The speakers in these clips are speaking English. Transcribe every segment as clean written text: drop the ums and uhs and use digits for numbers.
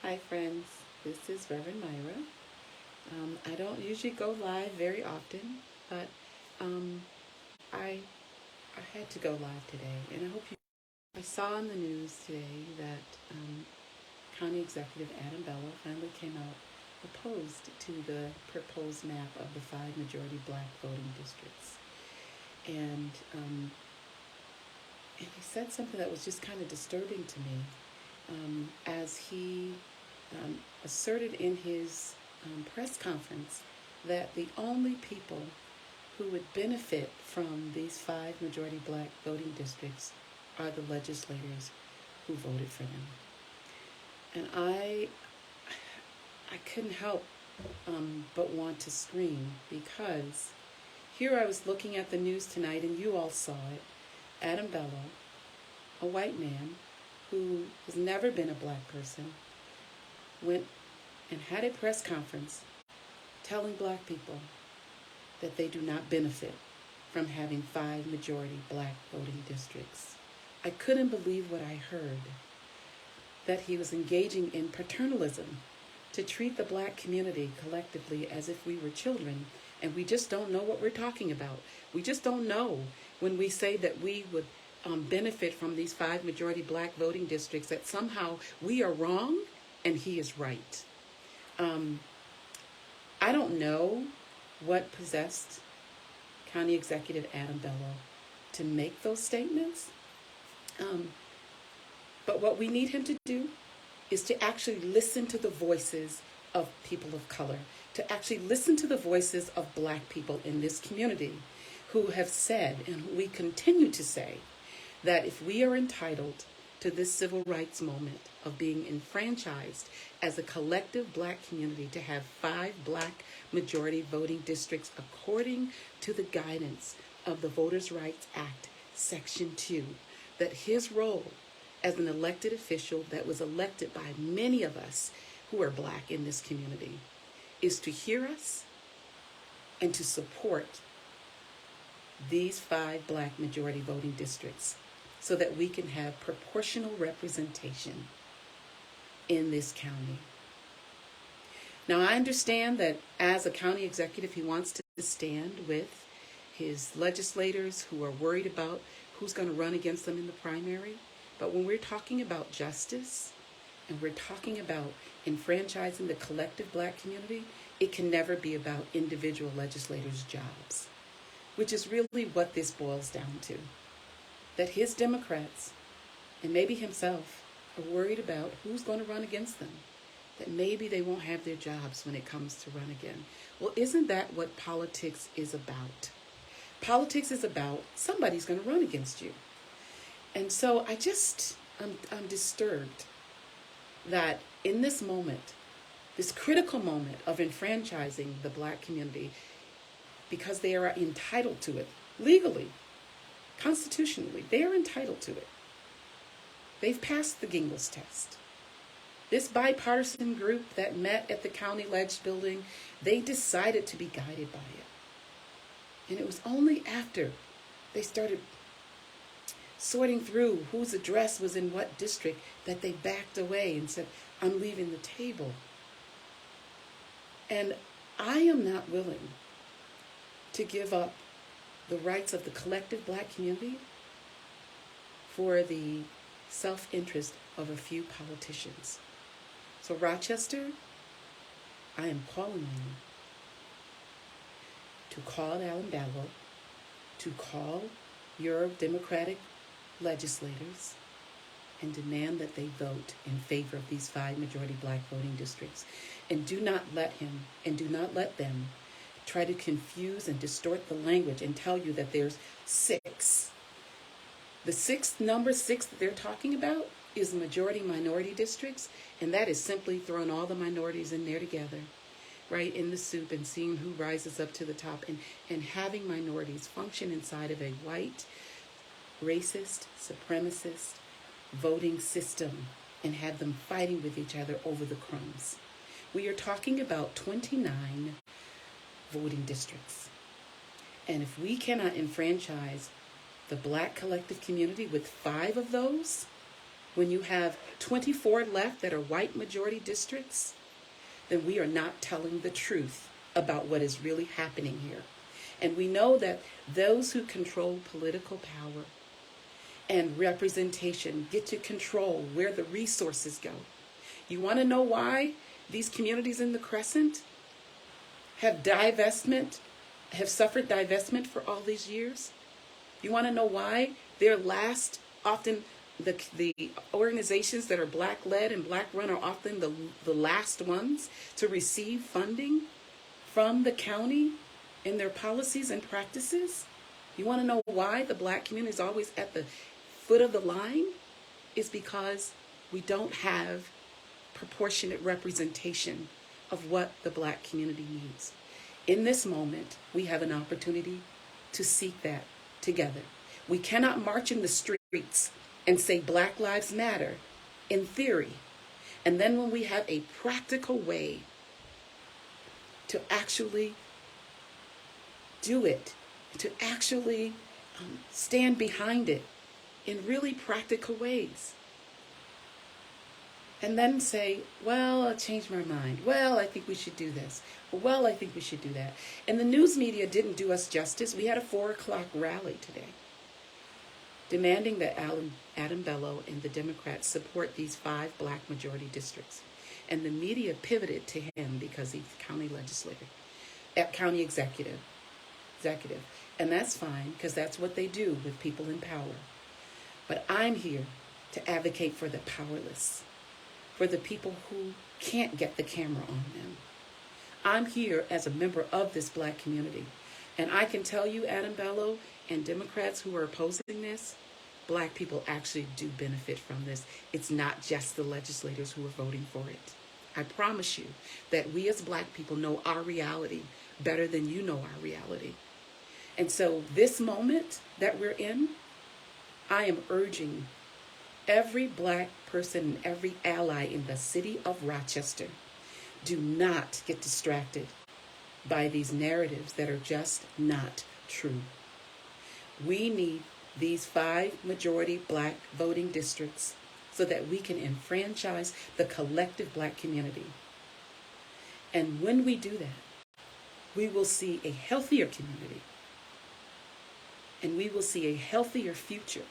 Hi friends, this is Reverend Myra. I don't usually go live very often, but um, I had to go live today, and I hope you. I saw in the news today that County Executive Adam Bello finally came out opposed to the proposed map of the 5 majority black voting districts, and and he said something that was just kind of disturbing to me, as he asserted in his press conference that the only people who would benefit from these 5 majority black voting districts are the legislators who voted for them. And I couldn't help but want to scream, because here I was looking at the news tonight, and you all saw it. Adam Bello, a white man who has never been a black person, went and had a press conference telling black people that they do not benefit from having 5 majority black voting districts. I couldn't believe what I heard, that he was engaging in paternalism to treat the black community collectively as if we were children, and we just don't know what we're talking about. We just don't know when we say that we would benefit from these 5 majority black voting districts, that somehow we are wrong and he is right. I don't know what possessed County Executive Adam Bello to make those statements, but what we need him to do is to actually listen to the voices of people of color, to actually listen to the voices of black people in this community who have said, and who we continue to say, that if we are entitled to this civil rights moment of being enfranchised as a collective black community to have 5 black majority voting districts according to the guidance of the Voters' Rights Act, Section 2, that his role as an elected official that was elected by many of us who are black in this community is to hear us and to support these 5 black majority voting districts so that we can have proportional representation in this county. Now, I understand that as a county executive, he wants to stand with his legislators who are worried about who's going to run against them in the primary. But when we're talking about justice and we're talking about enfranchising the collective black community, it can never be about individual legislators' jobs, which is really what this boils down to. That his Democrats, and maybe himself, are worried about who's going to run against them, that maybe they won't have their jobs when it comes to run again. Well, isn't that what politics is about? Politics is about somebody's going to run against you. And so I'm disturbed that in this moment, this critical moment of enfranchising the black community, because they are entitled to it legally, constitutionally, they are entitled to it. They've passed the Gingles test. This bipartisan group that met at the county ledge building, they decided to be guided by it. And it was only after they started sorting through whose address was in what district that they backed away and said, I'm leaving the table. And I am not willing to give up the rights of the collective black community for the self-interest of a few politicians. So Rochester, I am calling you to call Adam Bello, to call your Democratic legislators and demand that they vote in favor of these 5 majority black voting districts. And do not let him and do not let them try to confuse and distort the language and tell you that there's 6. The number 6 that they're talking about is majority minority districts, and that is simply throwing all the minorities in there together, right, in the soup, and seeing who rises up to the top, and having minorities function inside of a white, racist, supremacist voting system and have them fighting with each other over the crumbs. We are talking about 29 voting districts. And if we cannot enfranchise the black collective community with 5 of those, when you have 24 left that are white majority districts, then we are not telling the truth about what is really happening here. And we know that those who control political power and representation get to control where the resources go. You want to know why these communities in the Crescent have suffered divestment for all these years? You want to know why they're often the organizations that are Black-led and Black-run are often the last ones to receive funding from the county in their policies and practices? You want to know why the Black community is always at the foot of the line? Is because we don't have proportionate representation of what the Black community needs. In this moment, we have an opportunity to seek that together. We cannot march in the streets and say Black Lives Matter in theory, and then when we have a practical way to actually do it, to actually stand behind it in really practical ways, and then say, well, I changed my mind. Well, I think we should do this. Well, I think we should do that. And the news media didn't do us justice. We had a 4 o'clock rally today demanding that Adam Bello and the Democrats support these 5 Black majority districts. And the media pivoted to him because he's county legislator, county executive. And that's fine, because that's what they do with people in power. But I'm here to advocate for the powerless, for the people who can't get the camera on them. I'm here as a member of this Black community. And I can tell you, Adam Bello and Democrats who are opposing this, Black people actually do benefit from this. It's not just the legislators who are voting for it. I promise you that we as Black people know our reality better than you know our reality. And so this moment that we're in, I am urging every Black person and every ally in the city of Rochester, do not get distracted by these narratives that are just not true. We need these 5 majority Black voting districts so that we can enfranchise the collective Black community. And when we do that, we will see a healthier community, and we will see a healthier future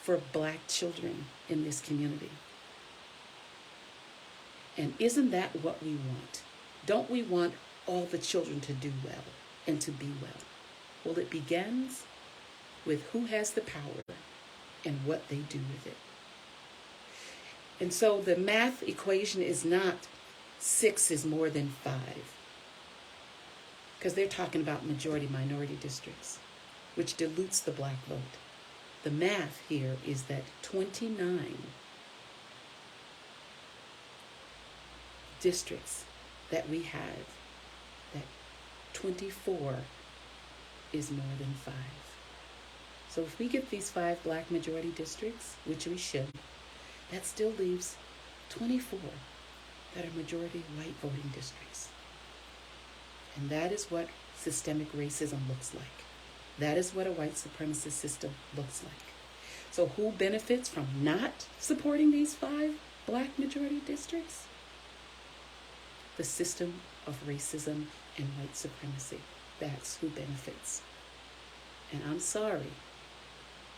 for Black children in this community. And isn't that what we want? Don't we want all the children to do well and to be well? Well, it begins with who has the power and what they do with it. And so the math equation is not 6 is more than 5, because they're talking about majority minority districts, which dilutes the Black vote. The math here is that 29 districts that we have, that 24 is more than 5. So if we get these 5 Black majority districts, which we should, that still leaves 24 that are majority white voting districts. And that is what systemic racism looks like. That is what a white supremacist system looks like. So who benefits from not supporting these 5 Black majority districts? The system of racism and white supremacy. That's who benefits. And I'm sorry,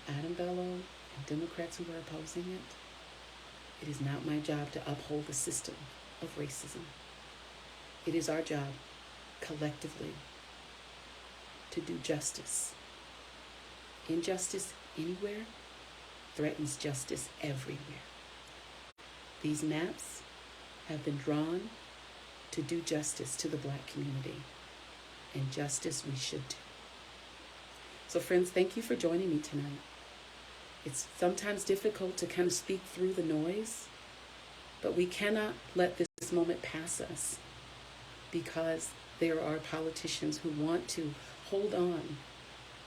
Adam Bello and Democrats who are opposing it, it is not my job to uphold the system of racism. It is our job, collectively, to do justice. Injustice anywhere threatens justice everywhere. These maps have been drawn to do justice to the Black community, and justice we should do. So friends, thank you for joining me tonight. It's sometimes difficult to kind of speak through the noise, but we cannot let this moment pass us, because there are politicians who want to hold on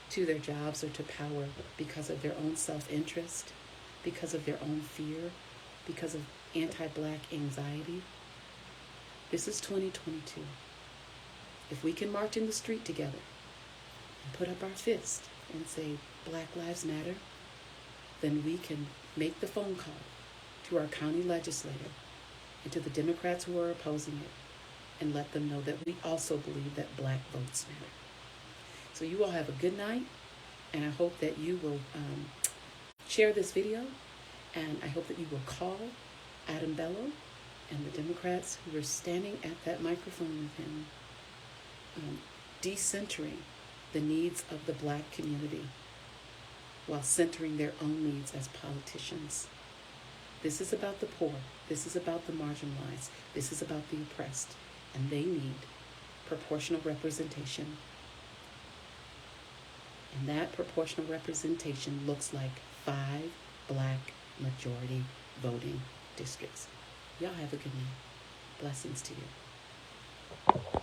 to their jobs or to power because of their own self-interest, because of their own fear, because of anti-Black anxiety. This is 2022. If we can march in the street together and put up our fist and say Black Lives Matter, then we can make the phone call to our county legislator and to the Democrats who are opposing it and let them know that we also believe that black votes matter. So you all have a good night, and I hope that you will share this video, and I hope that you will call Adam Bello and the Democrats who are standing at that microphone with him, decentering the needs of the black community while centering their own needs as politicians. This is about the poor. This is about the marginalized. This is about the oppressed. And they need proportional representation. And that proportional representation looks like 5 black majority voting districts. Y'all have a good night. Blessings to you.